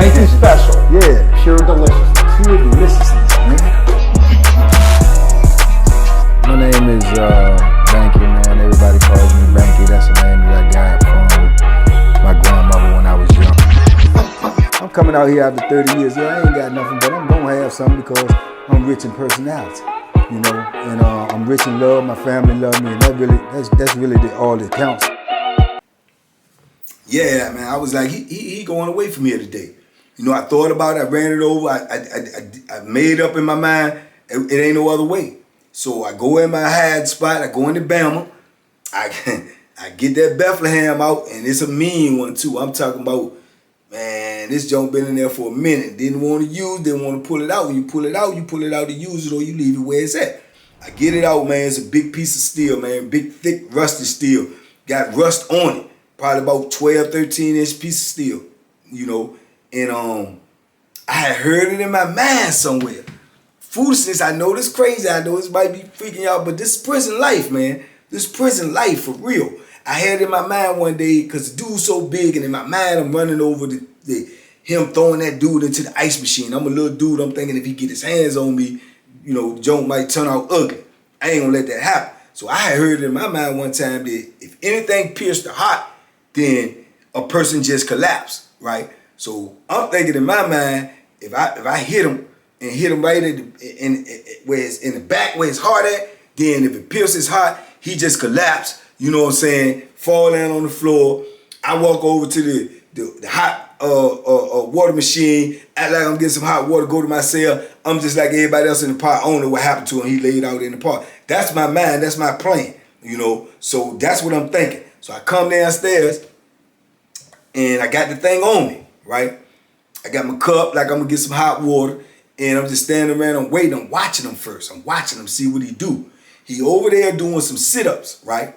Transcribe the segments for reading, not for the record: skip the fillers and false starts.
Ain't too special. Yeah. Pure deliciousness. Pure deliciousness, man. My name is Banky, man. Everybody calls me Banky. That's the name that I got from my grandmother when I was young. I'm coming out here after 30 years. Yeah, I ain't got nothing, but I'm gonna have something because I'm rich in personality, you know, and I'm rich in love. My family love me, and that's really all that counts. Yeah, man, I was like, he going away from here today. You know, I thought about it, I ran it over, I made up in my mind, it ain't no other way. So I go in my hide spot, I go into Bama, I get that Bethlehem out, and it's a mean one too. I'm talking about, man, this junk been in there for a minute. Didn't want to use, didn't want to pull it out. When you pull it out to use it, or you leave it where it's at. I get it out, man, it's a big piece of steel, man, big, thick, rusty steel. Got rust on it. Probably about 12, 13-inch piece of steel, you know. And I had heard it in my mind somewhere. Foolishness, I know this crazy, I know this might be freaking out, but this is prison life, man. This is prison life for real. I had it in my mind one day, because the dude's so big, and in my mind I'm running over him throwing that dude into the ice machine. I'm a little dude, I'm thinking if he get his hands on me, you know, Joe might turn out ugly. I ain't gonna let that happen. So I had heard it in my mind one time that if anything pierced the heart, then a person just collapsed, right? So I'm thinking in my mind, if I hit him and hit him right in the back where his heart at, then if it pierces his heart, he just collapsed, you know what I'm saying, fall down on the floor. I walk over to the hot water machine, act like I'm getting some hot water, go to my cell. I'm just like everybody else in the park. I don't know what happened to him. He laid out in the park. That's my mind, that's my plan, you know? So that's what I'm thinking. So I come downstairs, and I got the thing on me, right? I got my cup, like I'm gonna get some hot water, and I'm just standing around, I'm waiting, I'm watching him first. I'm watching him, see what he do. He over there doing some sit-ups, right?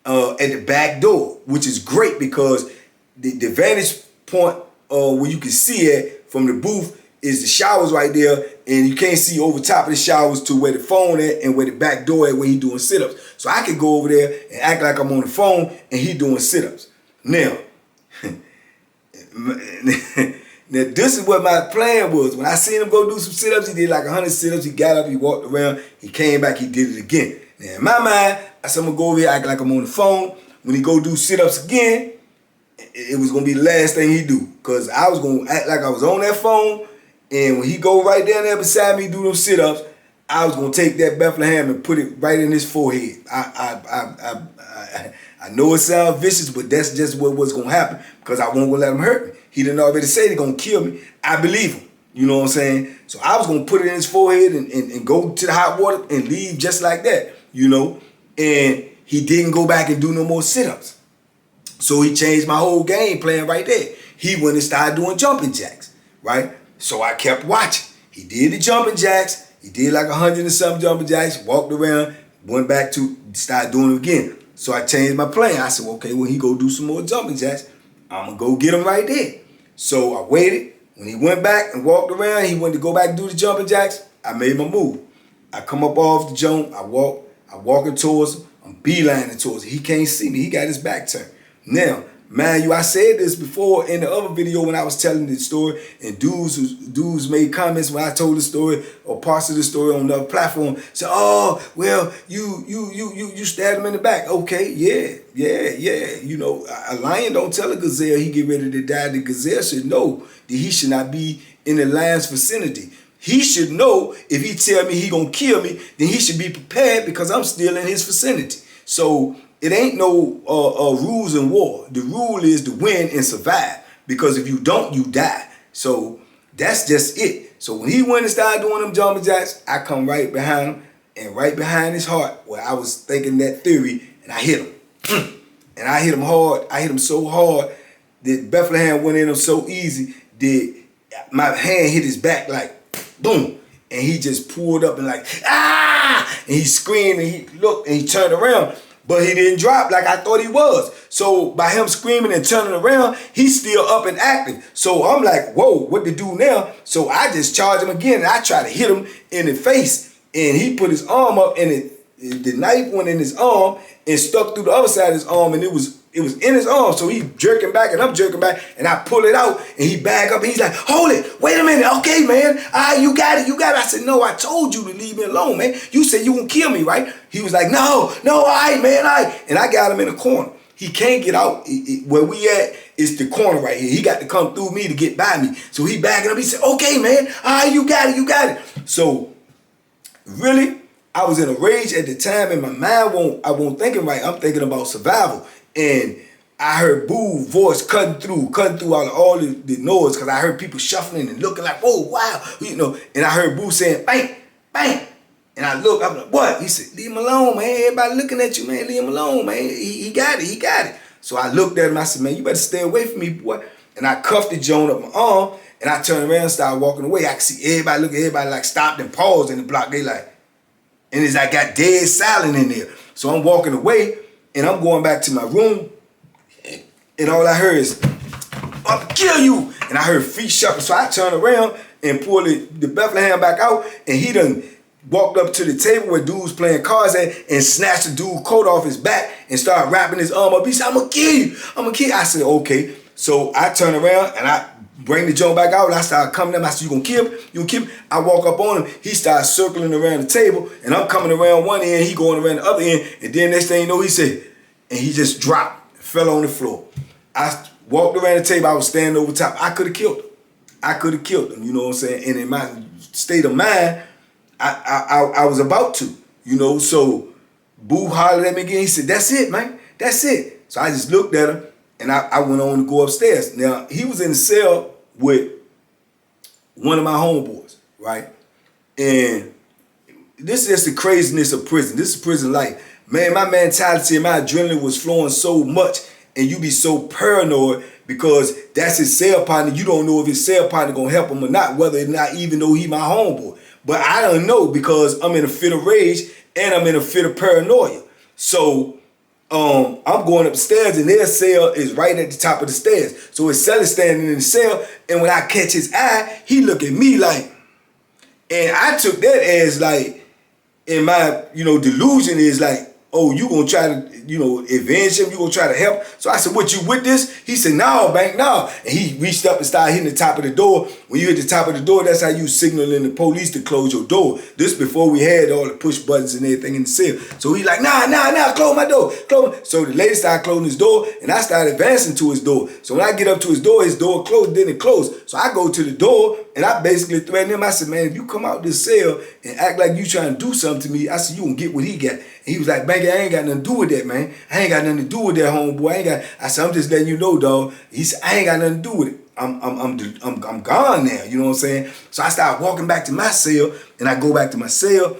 At the back door, which is great because the vantage point where you can see it from the booth is the showers right there, and you can't see over top of the showers to where the phone at and where the back door at where he doing sit-ups. So I could go over there and act like I'm on the phone and he doing sit-ups. Now, this is what my plan was. When I seen him go do some sit-ups, he did like 100 sit-ups. He got up, he walked around, he came back, he did it again. Now in my mind, I said I'm gonna go over here, act like I'm on the phone. When he go do sit-ups again, it was gonna be the last thing he do. Cause I was gonna act like I was on that phone, and when he go right down there beside me do them sit-ups, I was gonna take that Bethlehem and put it right in his forehead. I know it sounds vicious, but that's just what was gonna happen because I won't gonna let him hurt me. He didn't already say they're gonna kill me. I believe him. You know what I'm saying? So I was gonna put it in his forehead and go to the hot water and leave just like that, you know? And he didn't go back and do no more sit-ups. So he changed my whole game plan right there. He went and started doing jumping jacks, right? So I kept watching. He did the jumping jacks. He did like 100 and some jumping jacks, walked around, went back to start doing it again. So I changed my plan. I said, okay, when he go do some more jumping jacks, I'm going to go get him right there. So I waited. When he went back and walked around, he went to go back and do the jumping jacks, I made my move. I come up off the jump, I walking towards him, I'm beelining towards him. He can't see me, he got his back turned. Now, mind you, I said this before in the other video when I was telling the story, and dudes made comments when I told the story or parts of the story on another platform. Said, oh, well, you stabbed him in the back. Okay, yeah. You know, a lion don't tell a gazelle he get ready to die. The gazelle should know that he should not be in the lion's vicinity. He should know if he tell me he gonna kill me, then he should be prepared because I'm still in his vicinity. So it ain't no rules in war. The rule is to win and survive. Because if you don't, you die. So that's just it. So when he went and started doing them jumping jacks, I come right behind him and right behind his heart where I was thinking that theory, and I hit him. And I hit him hard. I hit him so hard that Bethlehem went in him so easy that my hand hit his back like boom. And he just pulled up and like, ah! And he screamed and he looked and he turned around. But he didn't drop like I thought he was. So by him screaming and turning around, he's still up and active. So I'm like, whoa, what to do now? So I just charge him again and I try to hit him in the face. And he put his arm up and the knife went in his arm and stuck through the other side of his arm, and it was it was in his arm, so he jerking back and I'm jerking back, and I pull it out and he back up and he's like, hold it, wait a minute, okay, man, you got it. I said, no, I told you to leave me alone, man. You said you won't kill me, right? He was like, no, all right, man, all right. And I got him in a corner. He can't get out. Where we at is the corner right here. He got to come through me to get by me. So he backing up. He said, okay, man, all right, you got it. So really, I was in a rage at the time, and my mind I won't thinking right. I'm thinking about survival. And I heard Boo voice cutting through all the noise, because I heard people shuffling and looking like, whoa, wow, and I heard Boo saying, bang, bang. And I look, I'm like, what? He said, leave him alone, man. Everybody looking at you, man. Leave him alone, man. He got it. So I looked at him, I said, man, you better stay away from me, boy. And I cuffed the joint up my arm, and I turned around and started walking away. I could see everybody like stopped and paused in the block. They like, and it's like got dead silent in there. So I'm walking away, and I'm going back to my room, and all I heard is, I'll kill you. And I heard feet shuffle. So I turned around and pulled the Bethlehem back out, and he done walked up to the table where dude was playing cards at and snatched the dude's coat off his back and started wrapping his arm up. He said, I'm gonna kill you. I said, okay. So I turned around and I bring the joint back out, and I started coming at him. I said, you gonna kill him? You gonna kill him? I walk up on him. He started circling around the table, and I'm coming around one end, he going around the other end, and then next thing you know, he said, and he just dropped, fell on the floor. I walked around the table, I was standing over top. I could have killed him. You know what I'm saying? And in my state of mind, I was about to, so Boo hollered at me again. He said, that's it, man. That's it. So I just looked at him, and I went on to go upstairs. Now, he was in the cell with one of my homeboys, right? And this is just the craziness of prison. This is prison life. Man, my mentality and my adrenaline was flowing so much, and you be so paranoid because that's his cell partner. You don't know if his cell partner gonna help him or not, whether or not even though he my homeboy. But I don't know because I'm in a fit of rage and I'm in a fit of paranoia. So I'm going upstairs, and their cell is right at the top of the stairs. So his cell is standing in the cell, and when I catch his eye, he look at me like, and I took that as like, in my delusion is like, oh, you gonna try to avenge him? You gonna try to help? So I said, what, you with this? He said, no, Bank, no. And he reached up and started hitting the top of the door. When you hit the top of the door, that's how you signaling the police to close your door. This before we had all the push buttons and everything in the cell. So he like, nah, close my door. So the lady started closing his door, and I started advancing to his door. So when I get up to his door closed, then it closed. So I go to the door, and I basically threatened him. I said, man, if you come out this cell and act like you trying to do something to me, I said, you gonna get what he got. And he was like, Banky, I ain't got nothing to do with that, man. I ain't got nothing to do with that, homeboy. I said, I'm just letting you know, dog. He said, I ain't got nothing to do with it. I'm gone now. You know what I'm saying? So I started walking back to my cell, and I go back to my cell.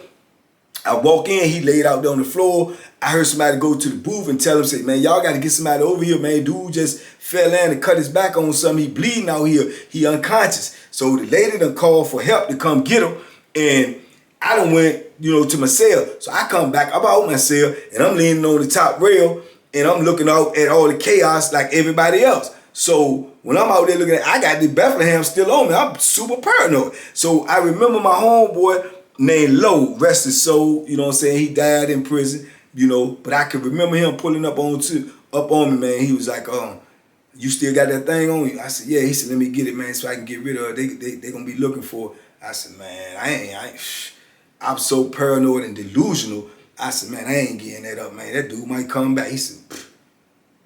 I walk in, he laid out there on the floor. I heard somebody go to the booth and tell him, say, man, y'all got to get somebody over here, man. Dude just fell in and cut his back on something. He bleeding out here. He unconscious. So the lady done called for help to come get him, and I done went, to my cell. So I come back, I'm out my cell, and I'm leaning on the top rail, and I'm looking out at all the chaos like everybody else. So when I'm out there looking at, I got the Bethlehem still on me. I'm super paranoid. So I remember my homeboy named Lowe, rest his soul, you know what I'm saying? He died in prison, but I can remember him pulling up on me, man. He was like, you still got that thing on you? I said, yeah. He said, let me get it, man, so I can get rid of it. They gonna be looking for it. I said, man, I'm so paranoid and delusional. I said, man, I ain't getting that up, man. That dude might come back. He said,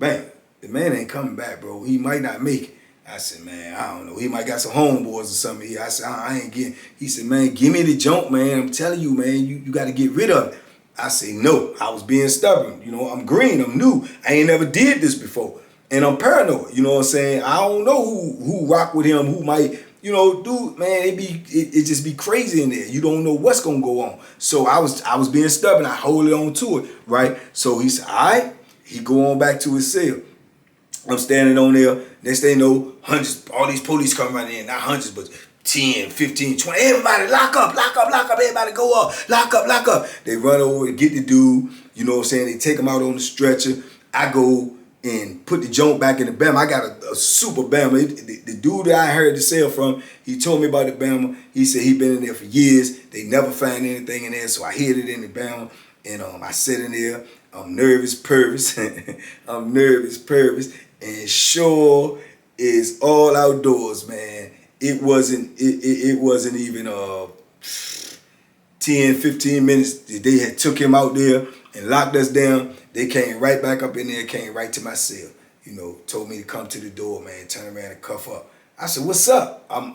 man, the man ain't coming back, bro. He might not make it. I said, man, I don't know. He might got some homeboys or something here. I said, I ain't getting. He said, man, give me the junk, man. I'm telling you, man, you got to get rid of it. I said, no. I was being stubborn. I'm green. I'm new. I ain't never did this before. And I'm paranoid. You know what I'm saying? I don't know who rock with him, who might, dude, man, it just be crazy in there. You don't know what's going to go on. So I was being stubborn. I hold on to it, right? So he said, all right. He go on back to his cell. I'm standing on there. Next thing you know, hundreds, all these police come running in. Not hundreds, but 10, 15, 20. Everybody lock up. Everybody go up. Lock up. They run over and get the dude. You know what I'm saying? They take him out on the stretcher. I go and put the joint back in the Bama. I got a super Bama. The dude that I heard the sale from, he told me about the Bama. He said he been in there for years. They never found anything in there, so I hid it in the Bama. And I sit in there. I'm nervous, pervous. I'm nervous, pervous, and sure is all outdoors, man. It wasn't even 10, 15 minutes. They had took him out there and locked us down. They came right back up in there, came right to my cell. Told me to come to the door, man, turn around and cuff up. I said, what's up? I'm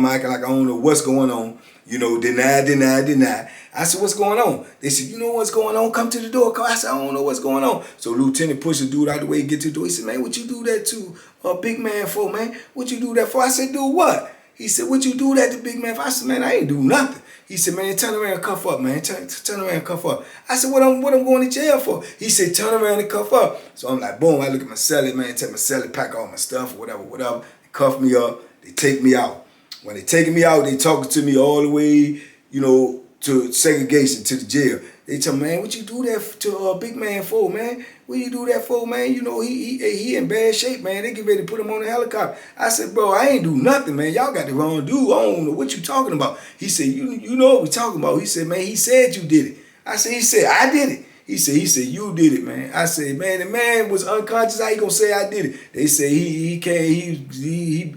acting like I don't know what's going on. Deny. I said, what's going on? They said, you know what's going on? Come to the door. I said, I don't know what's going on. So Lieutenant pushed the dude out the way, get to the door. He said, man, what you do that to a big man for, man? What you do that for? I said, do what? He said, what you do that to big man for? I said, man, I ain't do nothing. He said, man, turn around and cuff up, man. Turn around and cuff up. I said, what I'm going to jail for? He said, turn around and cuff up. So I'm like, boom, I look at my celly, man, take my celly, pack all my stuff, whatever. They cuff me up, they take me out. When they taking me out, they talking to me all the way, to segregation, to the jail. They tell me, man, what you do that to a big man for, man? What you do that for, man? He in bad shape, man. They get ready to put him on a helicopter. I said, bro, I ain't do nothing, man. Y'all got the wrong dude. I don't know what you talking about. He said, you know what we talking about. He said, man, he said you did it. I said, he said, I did it. He said, you did it, man. I said, man, the man was unconscious. How you gonna say I did it? They say he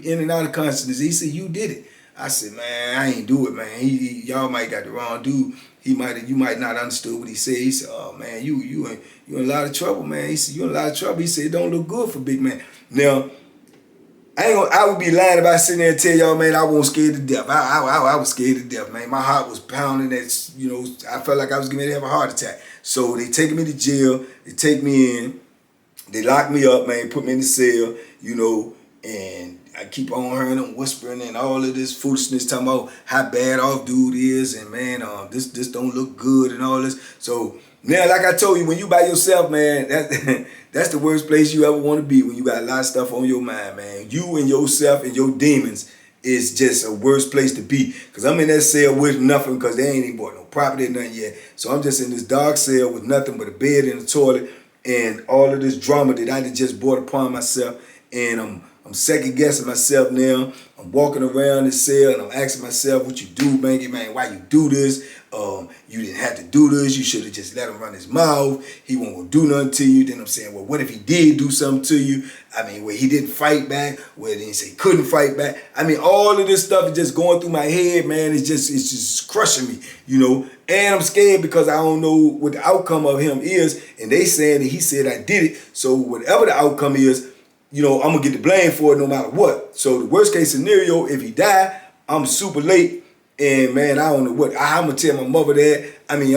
in and out of consciousness. He said, you did it. I said, man, I ain't do it, man. Y'all might got the wrong dude. You might not understood what he said. He said, oh man, you in a lot of trouble, man. He said, you in a lot of trouble. He said, it don't look good for big man. Now, I would be lying if I sit there and tell y'all, man, I wasn't scared to death. I was scared to death, man. My heart was pounding. I felt like I was getting ready to have a heart attack. So they take me to jail. They take me in. They lock me up, man. Put me in the cell, and I keep on hearing them whispering and all of this foolishness talking about how bad off dude is, and man, this don't look good and all this. So now, like I told you, when you by yourself, man, that's the worst place you ever want to be, when you got a lot of stuff on your mind, man. You and yourself and your demons is just a worst place to be. Because I'm in that cell with nothing, because they ain't even bought no property or nothing yet. So I'm just in this dark cell with nothing but a bed and a toilet and all of this drama that I just brought upon myself. And I'm second guessing myself now. I'm walking around the cell and I'm asking myself, what you do, Banky, man? Why you do this? You didn't have to do this. You should have just let him run his mouth. He won't do nothing to you. Then I'm saying, well, what if he did do something to you? I mean, where he didn't fight back, where he didn't say he couldn't fight back. I mean, all of this stuff is just going through my head, man. It's just crushing me, And I'm scared because I don't know what the outcome of him is. And they saying that he said I did it. So whatever the outcome is, I'm going to get the blame for it no matter what. So the worst case scenario, if he die, I'm super late. And man, I don't know what, I'm going to tell my mother that. I mean,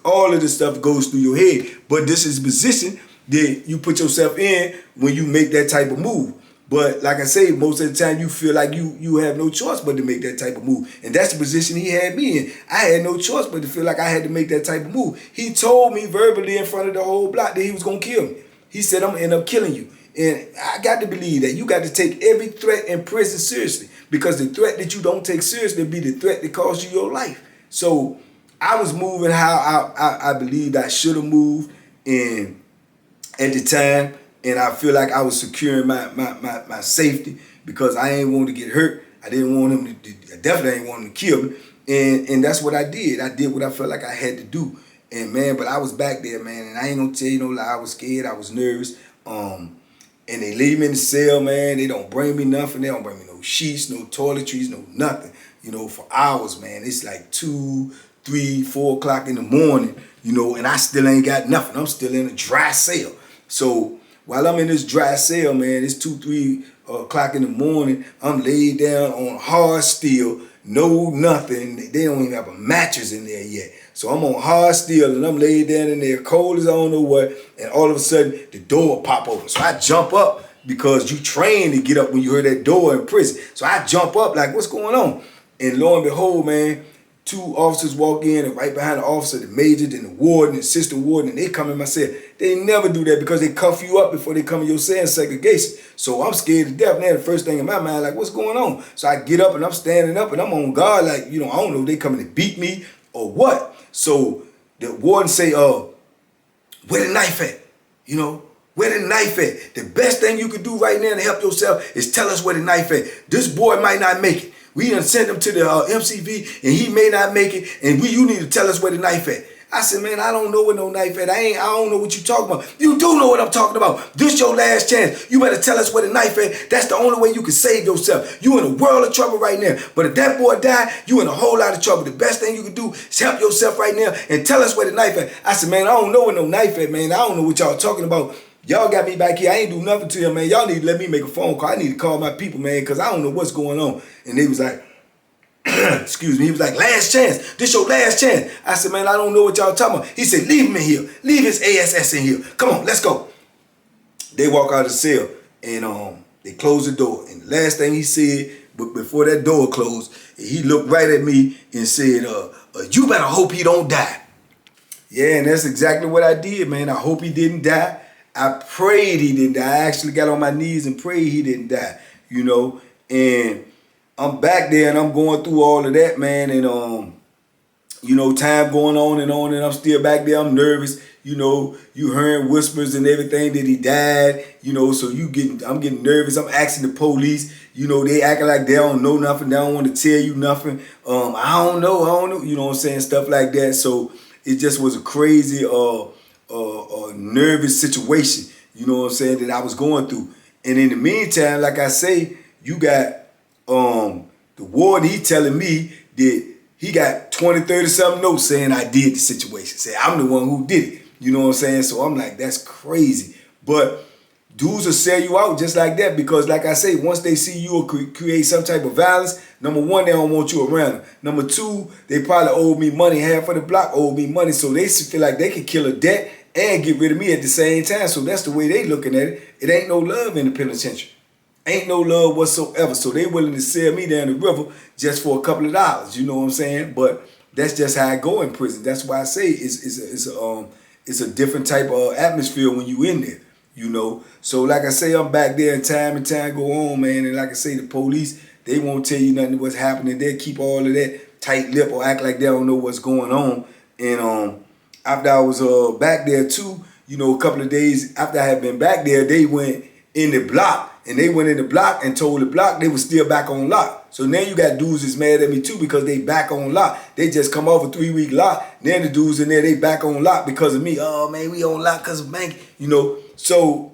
all of this stuff goes through your head. But this is the position that you put yourself in when you make that type of move. But like I say, most of the time you feel like you have no choice but to make that type of move. And that's the position he had me in. I had no choice but to feel like I had to make that type of move. He told me verbally in front of the whole block that he was going to kill me. He said, I'm going to end up killing you. And I got to believe that you got to take every threat in prison seriously, because the threat that you don't take seriously will be the threat that costs you your life. So I was moving how I believed I should have moved at the time, and I feel like I was securing my safety, because I ain't want to get hurt. I didn't want him I definitely ain't want him to kill me, and that's what I did. I did what I felt like I had to do, and man, but I was back there, man, and I ain't gonna tell you no lie. I was scared. I was nervous. And they leave me in the cell, man. They don't bring me nothing. They don't bring me no sheets, no toiletries, no nothing, for hours, man. It's like 2, 3, 4 o'clock in the morning, and I still ain't got nothing. I'm still in a dry cell. So while I'm in this dry cell, man, it's 2, 3 o'clock in the morning. I'm laid down on hard steel, no nothing. They don't even have a mattress in there yet. So I'm on hard steel and I'm laid down in there, cold as I don't know what, and all of a sudden the door pop open. So I jump up, because you train to get up when you hear that door in prison. So I jump up like, what's going on? And lo and behold, man, 2 officers walk in, and right behind the officer, the major, then the warden, the assistant warden, and they come in my cell. They never do that, because they cuff you up before they come in your cell in segregation. So I'm scared to death. Now the first thing in my mind, like, what's going on? So I get up and I'm standing up and I'm on guard, like, I don't know if they coming to beat me or what. So the warden say, where the knife at? Where the knife at? The best thing you could do right now to help yourself is tell us where the knife at. This boy might not make it. We done send him to the MCV and he may not make it, and you need to tell us where the knife at. I said, man, I don't know where no knife at. I don't know what you talking about. You do know what I'm talking about. This your last chance. You better tell us where the knife at. That's the only way you can save yourself. You in a world of trouble right now. But if that boy died, you in a whole lot of trouble. The best thing you can do is help yourself right now and tell us where the knife at. I said, man, I don't know where no knife at, man. I don't know what y'all talking about. Y'all got me back here. I ain't do nothing to you, man. Y'all need to let me make a phone call. I need to call my people, man, because I don't know what's going on. And they was like, excuse me, he was like, last chance. This your last chance. I said, man, I don't know what y'all talking about. He said, leave him in here. Leave his ASS in here. Come on, let's go. They walk out of the cell and they close the door. And the last thing he said, but before that door closed, he looked right at me and said, you better hope he don't die. Yeah, and that's exactly what I did, man. I hope he didn't die. I prayed he didn't die. I actually got on my knees and prayed he didn't die, you know. And I'm back there and I'm going through all of that, man. And, you know, time going on and I'm still back there. I'm nervous. You know, you hearing whispers and everything that he died, you know, so I'm getting nervous. I'm asking the police, you know, they acting like they don't know nothing. They don't want to tell you nothing. I don't know, you know what I'm saying, stuff like that. So it just was a crazy, nervous situation, you know what I'm saying, that I was going through. And in the meantime, like I say, you got the warden, he telling me that he got 20, 30 something notes saying I did the situation. Say I'm the one who did it. You know what I'm saying? So I'm like, that's crazy. But dudes will sell you out just like that because, like I say, once they see you create some type of violence, number one, they don't want you around them. Number two, they probably owe me money. Half of the block owed me money. So they feel like they can kill a debt and get rid of me at the same time. So that's the way they looking at it. It ain't no love in the penitentiary. Ain't no love whatsoever. So they willing to sell me down the river just for a couple of dollars. You know what I'm saying? But that's just how I go in prison. That's why I say it's a different type of atmosphere when you in there. You know? So like I say, I'm back there and time go on, man. And like I say, the police, they won't tell you nothing what's happening. They'll keep all of that tight lip or act like they don't know what's going on. And after I was back there too, you know, a couple of days after I had been back there, they went in the block. And they went in the block and told the block they was still back on lock. So now you got dudes that's mad at me too because they back on lock. They just come off a 3-week lock. Then the dudes in there, they back on lock because of me. Oh, man, we on lock because of bank. You know, so,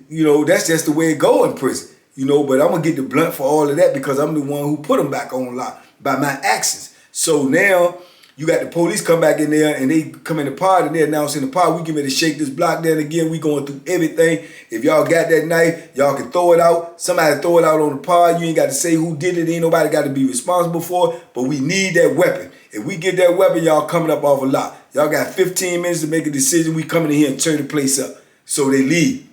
you know, that's just the way it go in prison. You know, but I'm going to get the blunt for all of that because I'm the one who put them back on lock by my actions. So now you got the police come back in there and they come in the pod and they're announcing the pod. We get ready to shake this block down again. We going through everything. If y'all got that knife, y'all can throw it out. Somebody throw it out on the pod. You ain't got to say who did it. Ain't nobody got to be responsible for it. But we need that weapon. If we get that weapon, y'all coming up off a lock. Y'all got 15 minutes to make a decision. We coming in here and turn the place up. So they leave.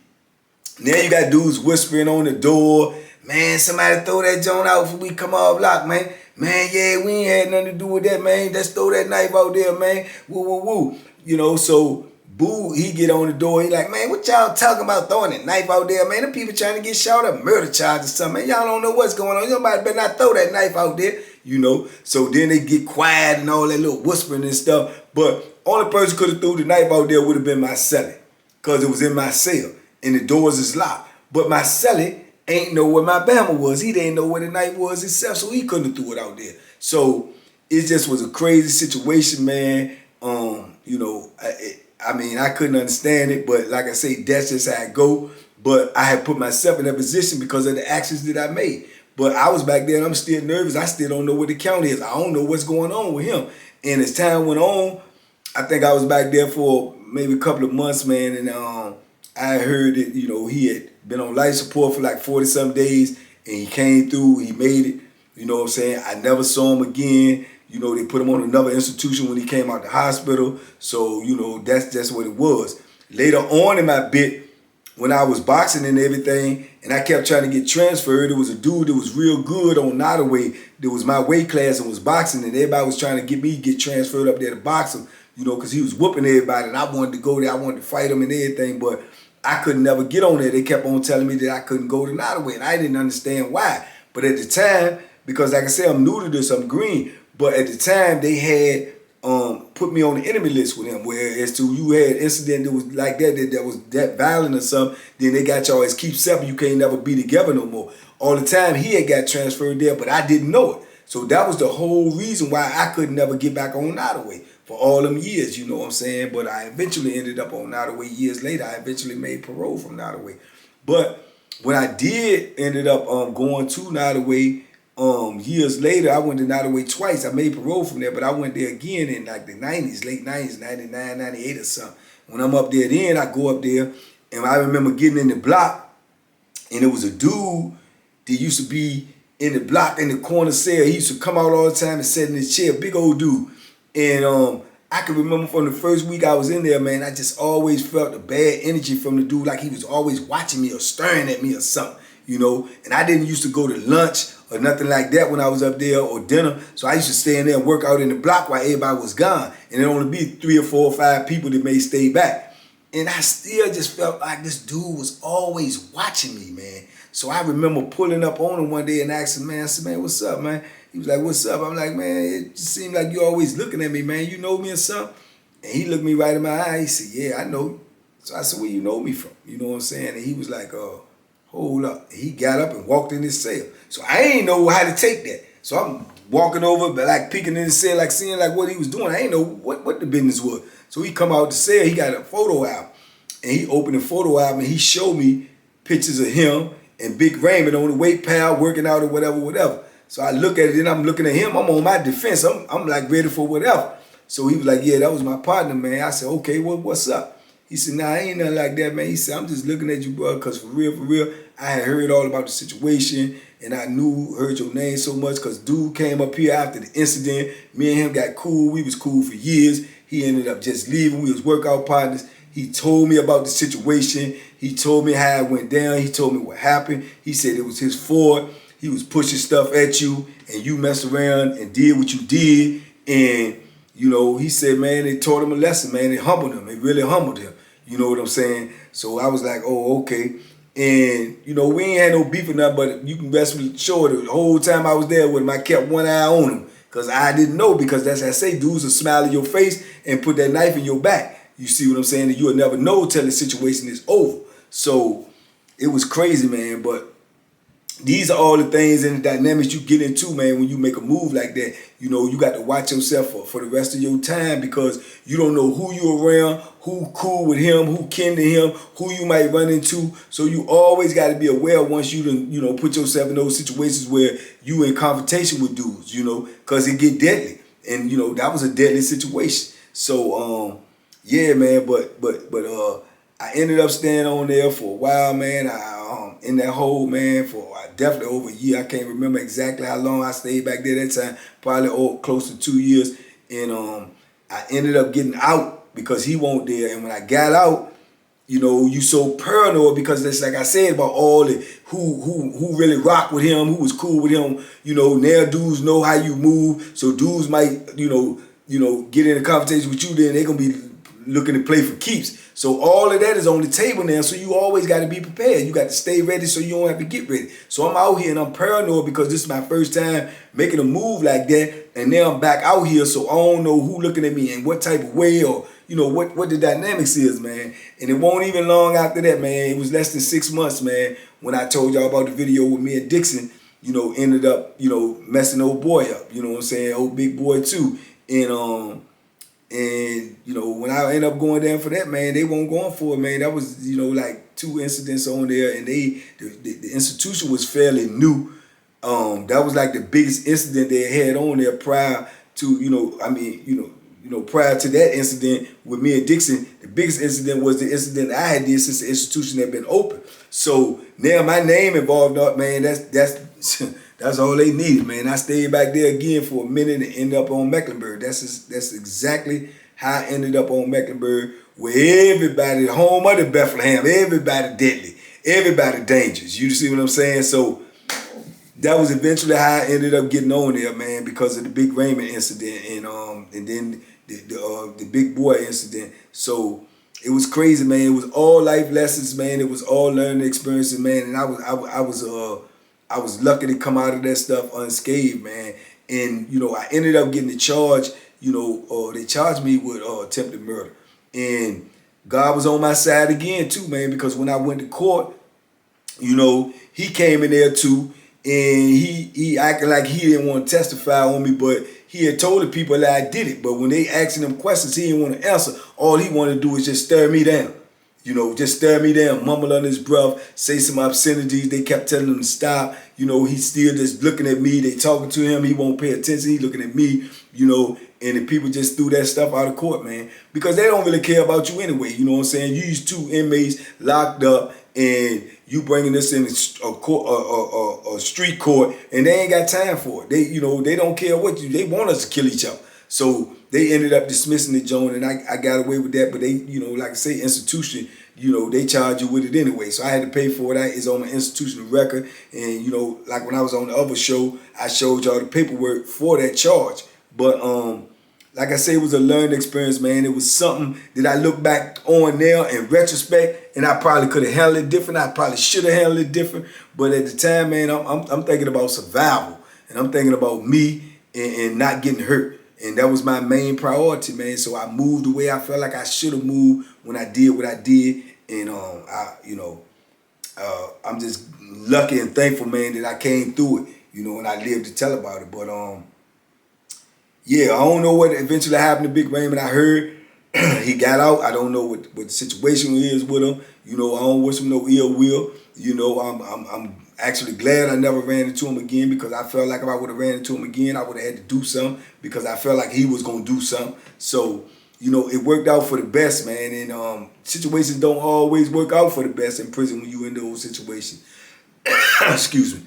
Now you got dudes whispering on the door. Man, somebody throw that joint out before we come off lock, man. Man, yeah, we ain't had nothing to do with that, man. Let's throw that knife out there, man. Woo, woo, woo. You know, so Boo, he get on the door. He like, man, what y'all talking about throwing a knife out there, man? The people trying to get shot up, murder charge or something. Man, y'all don't know what's going on. Somebody better not throw that knife out there, you know. So then they get quiet and all that little whispering and stuff. But only person could have threw the knife out there would have been my cellie because it was in my cell and the doors is locked. But my cellie ain't know where my Bama was. He didn't know where the knife was himself, so he couldn't have threw it out there. So it just was a crazy situation, man. You know, I mean, I couldn't understand it, but like I say, that's just how I go. But I had put myself in that position because of the actions that I made. But I was back there and I'm still nervous. I still don't know what the count is. I don't know what's going on with him. And as time went on, I think I was back there for maybe a couple of months, man, and I heard that, you know, he had been on life support for like 40-some days, and he came through, he made it, you know what I'm saying? I never saw him again. You know, they put him on another institution when he came out the hospital, so, you know, that's just what it was. Later on in my bit, when I was boxing and everything, and I kept trying to get transferred, there was a dude that was real good on Nottaway that was my weight class and was boxing, and everybody was trying to get me to get transferred up there to box him, you know, because he was whooping everybody, and I wanted to go there, I wanted to fight him and everything, but I could never get on there. They kept on telling me that I couldn't go to Nottaway, and I didn't understand why. But at the time, because like I said, I'm new to this, I'm green, but at the time they had put me on the enemy list with him, where as to you had incident that was like that was that violent or something, then they got y'all as keep separate, you can't never be together no more. All the time he had got transferred there, but I didn't know it. So that was the whole reason why I could never get back on Nottaway. for all them years, you know what I'm saying? But I eventually ended up on Nottoway years later. I eventually made parole from Nottoway. But when I did ended up going to Nottoway years later, I went to Nottoway twice. I made parole from there, but I went there again in like the 90s, late 90s, 99, 98 or something. When I'm up there then, I go up there, and I remember getting in the block, and it was a dude that used to be in the block in the corner cell. He used to come out all the time and sit in his chair, big old dude. And I can remember from the first week I was in there, man, I just always felt the bad energy from the dude, like he was always watching me or staring at me or something, you know. And I didn't used to go to lunch or nothing like that when I was up there, or dinner. So I used to stay in there and work out in the block while everybody was gone. And there'd only be 3 or 4 or 5 people that may stay back. And I still just felt like this dude was always watching me, man. So I remember pulling up on him one day and asking, man, I said, man, what's up, man? He was like, what's up? I'm like, man, it just seemed like you always looking at me, man. You know me or something? And he looked me right in my eye. He said, yeah, I know you. So I said, where you know me from? You know what I'm saying? And he was like, hold up. He got up and walked in his cell. So I ain't know how to take that. So I'm walking over, but like peeking in his cell, like seeing like what he was doing. I ain't know what the business was. So he come out the cell, he got a photo album. And he opened the photo album and he showed me pictures of him and Big Raymond on the weight pal working out or whatever. So I look at it and I'm looking at him. I'm on my defense. I'm like ready for whatever. So he was like, yeah, that was my partner, man. I said, okay, well, what's up? He said, nah, I ain't nothing like that, man. He said, I'm just looking at you, bro, because for real, I had heard all about the situation and I heard your name so much because dude came up here after the incident. Me and him got cool. We was cool for years. He ended up just leaving. We was workout partners. He told me about the situation. He told me how it went down. He told me what happened. He said it was his fault. He was pushing stuff at you and you messed around and did what you did. And, you know, he said, man, it taught him a lesson, man. It humbled him. It really humbled him. You know what I'm saying? So I was like, oh, okay. And, you know, we ain't had no beef or nothing, but you can rest assured the whole time I was there with him, I kept one eye on him. Because I didn't know, because that's how I say, dudes will smile in your face and put that knife in your back. You see what I'm saying? And you'll never know till the situation is over. So it was crazy, man. But these are all the things and the dynamics you get into, man, when you make a move like that. You know, you got to watch yourself for the rest of your time because you don't know who you around, who cool with him, who kin to him, who you might run into. So you always got to be aware once you done, you know, put yourself in those situations where you in confrontation with dudes, you know, because it get deadly. And, you know, that was a deadly situation. So, yeah, man, but I ended up staying on there for a while, man. I in that hole, man, for definitely over a year. I can't remember exactly how long I stayed back there that time. Probably close to 2 years. And I ended up getting out because he wasn't there. And when I got out, you know, you so paranoid because that's like I said about all the who really rocked with him, who was cool with him. You know, now dudes know how you move, so dudes might, you know, get in a conversation with you. Then they're gonna be looking to play for keeps. So all of that is on the table now. So you always got to be prepared. You got to stay ready so you don't have to get ready. So I'm out here and I'm paranoid because this is my first time making a move like that. And now I'm back out here. So I don't know who looking at me in what type of way or, you know, what the dynamics is, man. And it won't even long after that, man. It was less than 6 months, man, when I told y'all about the video with me and Dixon, you know, ended up, you know, messing old boy up. You know what I'm saying? Old big boy too. And, you know, when I ended up going down for that, man, they weren't going for it, man. That was, you know, like 2 incidents on there. And the institution was fairly new. That was like the biggest incident they had on there prior to, you know, I mean, you know, prior to that incident with me and Dixon, the biggest incident was the incident I had did since the institution had been open. So now my name involved up, man, that's all they needed, man. I stayed back there again for a minute and ended up on Mecklenburg. That's exactly how I ended up on Mecklenburg, where everybody, the home of the Bethlehem, everybody deadly, everybody dangerous. You see what I'm saying? So that was eventually how I ended up getting on there, man, because of the Big Raymond incident and then the Big Boy incident. So it was crazy, man. It was all life lessons, man. It was all learning experiences, man. And I was lucky to come out of that stuff unscathed, man. And, you know, I ended up getting the charge, you know, they charged me with attempted murder. And God was on my side again, too, man, because when I went to court, you know, he came in there, too, and he acted like he didn't want to testify on me, but he had told the people that I did it, but when they asking him questions, he didn't want to answer. All he wanted to do is just stare me down. You know, just stare me down, mumble under his breath, say some obscenities. They kept telling him to stop. You know, he's still just looking at me. They talking to him. He won't pay attention. He looking at me, you know, and the people just threw that stuff out of court, man, because they don't really care about you anyway. You know what I'm saying? You use 2 inmates locked up, and you bringing this in a court, a street court, and they ain't got time for it. They, you know, they don't care what you. They want us to kill each other. So they ended up dismissing the joint, and I got away with that. But they, you know, like I say, institution, you know, they charge you with it anyway. So I had to pay for it. That is on my institutional record. And, you know, like when I was on the other show, I showed y'all the paperwork for that charge. But like I say, it was a learning experience, man. It was something that I look back on now in retrospect, and I probably could have handled it different. I probably should have handled it different. But at the time, man, I'm thinking about survival, and I'm thinking about me and not getting hurt. And that was my main priority, man. So I moved the way I felt like I should have moved when I did what I did. And I'm just lucky and thankful, man, that I came through it, you know, and I lived to tell about it. But yeah, I don't know what eventually happened to Big Raymond. I heard he got out. I don't know what the situation is with him. You know, I don't wish him no ill will. You know, I'm actually glad I never ran into him again, because I felt like if I would have ran into him again, I would have had to do something, because I felt like he was going to do something. So, you know, it worked out for the best, man. And situations don't always work out for the best in prison when you in those situations. Excuse me.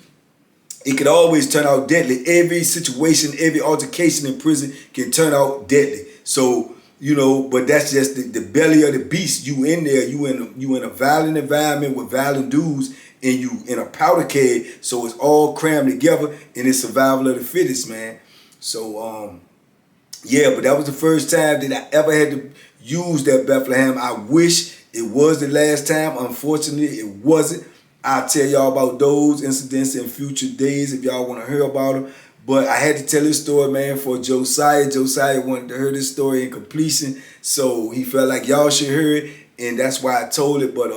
It could always turn out deadly. Every situation, every altercation in prison can turn out deadly. So, you know, but that's just the belly of the beast. You in there, you in a violent environment with violent dudes, and you in a powder keg, so it's all crammed together, and it's survival of the fittest, man. So, yeah, but that was the first time that I ever had to use that Bethlehem. I wish it was the last time. Unfortunately, it wasn't. I'll tell y'all about those incidents in future days if y'all want to hear about them. But I had to tell this story, man, for Josiah. Josiah wanted to hear this story in completion, so he felt like y'all should hear it, and that's why I told it. But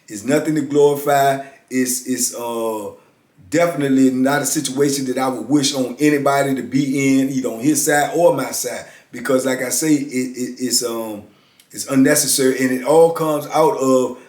it's nothing to glorify. It's definitely not a situation that I would wish on anybody to be in, either on his side or my side, because, like I say, it's unnecessary, and it all comes out of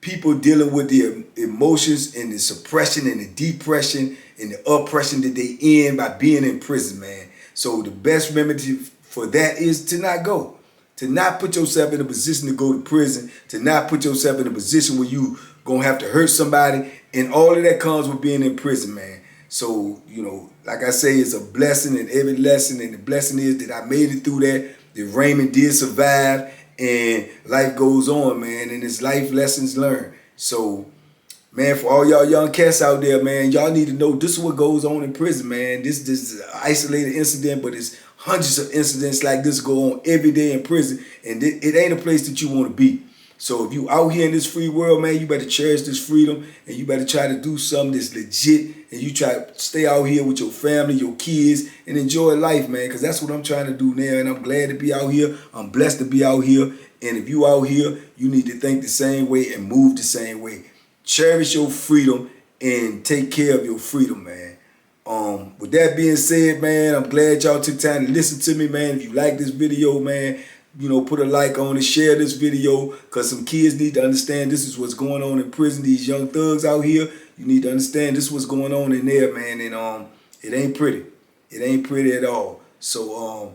people dealing with the emotions and the suppression and the depression and the oppression that they in by being in prison, man. So the best remedy for that is to not go. To not put yourself in a position to go to prison, to not put yourself in a position where you gonna have to hurt somebody, and all of that comes with being in prison, man. So, you know, like I say, it's a blessing in every lesson, and the blessing is that I made it through that Raymond did survive, and life goes on, man, and it's life lessons learned. So, man, for all y'all young cats out there, man, y'all need to know this is what goes on in prison, man. This is an isolated incident, but it's hundreds of incidents like this go on every day in prison, and it ain't a place that you want to be. So if you out here in this free world, man, you better cherish this freedom, and you better try to do something that's legit, and you try to stay out here with your family, your kids, and enjoy life, man, because that's what I'm trying to do now, and I'm glad to be out here. I'm blessed to be out here, and if you out here, you need to think the same way and move the same way. Cherish your freedom and take care of your freedom, man. With that being said, man, I'm glad y'all took time to listen to me, man. If you like this video, man, you know, put a like on it, share this video, because some kids need to understand this is what's going on in prison. These young thugs out here, you need to understand this is what's going on in there, man, and it ain't pretty. It ain't pretty at all. So,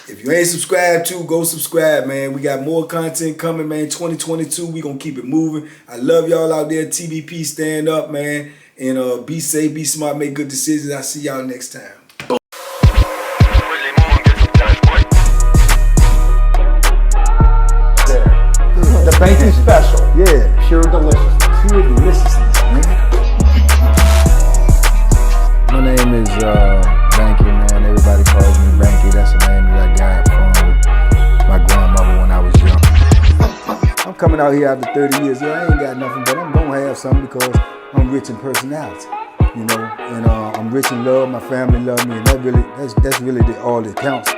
if you ain't subscribed to, go subscribe, man. We got more content coming, man. 2022, we gonna keep it moving. I love y'all out there. TBP, stand up, man. And be safe, be smart, make good decisions. I'll see y'all next time. The bacon special. Yeah. Pure deliciousness. Pure deliciousness, man. My name is Banky, man. Everybody calls me Banky. That's the name that I got from my grandmother when I was young. I'm coming out here after 30 years. Yeah, I ain't got nothing, but I'm gonna have something because I'm rich in personality, you know, and I'm rich in love. My family love me, and that's really all that counts.